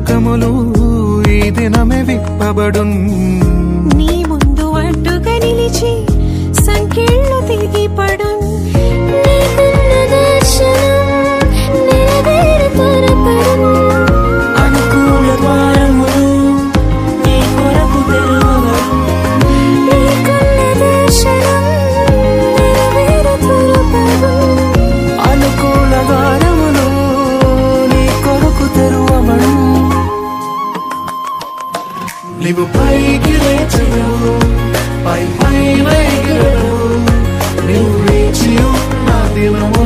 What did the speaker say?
పథకములు ఈ దినమే విప్పబడున్. నీ ముందు అడ్డుగా నిలిచి సంఖ్యలు తిరిగిపడున్. అనుకూల ద్వారములు నీ కొరకు తెరవబడును. అనుకూల ద్వారములు నీ కొరకు తెరవబడును. నీవు పైకి లేచెదవు, పై పైన ఎగిరెదవు, నీవు వేచి ఉన్న దినము